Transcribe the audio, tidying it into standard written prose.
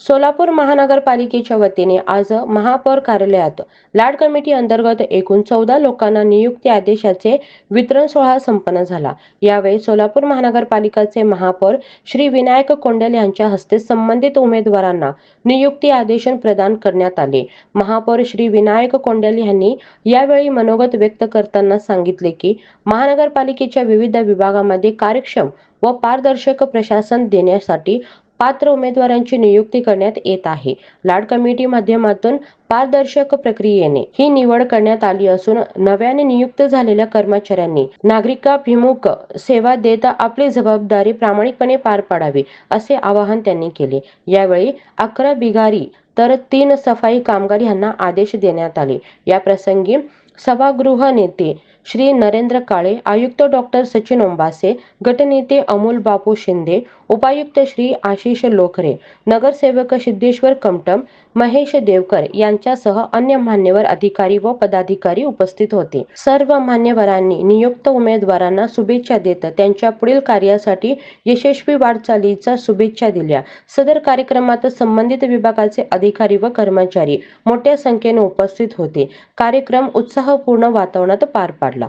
सोलापूर महानगरपालिकेच्या वतीने आज महापौर कार्यालयात लाड कमिटी अंतर्गत एकूण 14 लोकांना नियुक्ती आदेशाचे वितरण सोहळा संपन्न झाला। यावेळी सोलापूर महानगरपालिकेचे महापौर श्री विनायक कोंडेल यांच्या हस्ते संबंधित उमेदवारांना नियुक्ती आदेश प्रदान करण्यात आले। महापौर श्री विनायक कोंडेल यांनी यावेळी मनोगत व्यक्त करताना सांगितले की महानगरपालिकेच्या विविध विभागांमध्ये कार्यक्षम व पारदर्शक प्रशासन देण्यासाठी पात्र उमेदवारांची नियुक्ती करण्यात येत आहे। लाड कमिटी माध्यमातून पारदर्शक प्रक्रियेने ही निवड करण्यात आली असून नव्याने नियुक्त झालेल्या कर्मचाऱ्यांनी नागरिकाभिमुख सेवा देत आपली जबाबदारी प्रामाणिकपणे पार पाडावी असे आवाहन त्यांनी केले। यावेळी 11 बिगारी तर 3 सफाई कामगार यांना आदेश देण्यात आले। या प्रसंगी सभागृह नेते श्री नरेंद्र काळे, आयुक्त डॉक्टर सचिन ओंबासे, गटनेते अमोल बापू शिंदे, उपायुक्त श्री आशिष लोखरे, नगरसेवक सिद्धेश्वर कमटम, महेश देवकर यांच्यासह अन्य मान्यवर अधिकारी व पदाधिकारी उपस्थित होते। सर्व मान्यवरांनी नियुक्त उमेदवारांना शुभेच्छा देत त्यांच्या पुढील कार्यासाठी यशस्वी वाटचालीच्या शुभेच्छा दिल्या। सदर कार्यक्रमात संबंधित विभागाचे अधिकारी व कर्मचारी मोठ्या संख्येने उपस्थित होते। कार्यक्रम उत्साहपूर्ण वातावरणात पार पडला।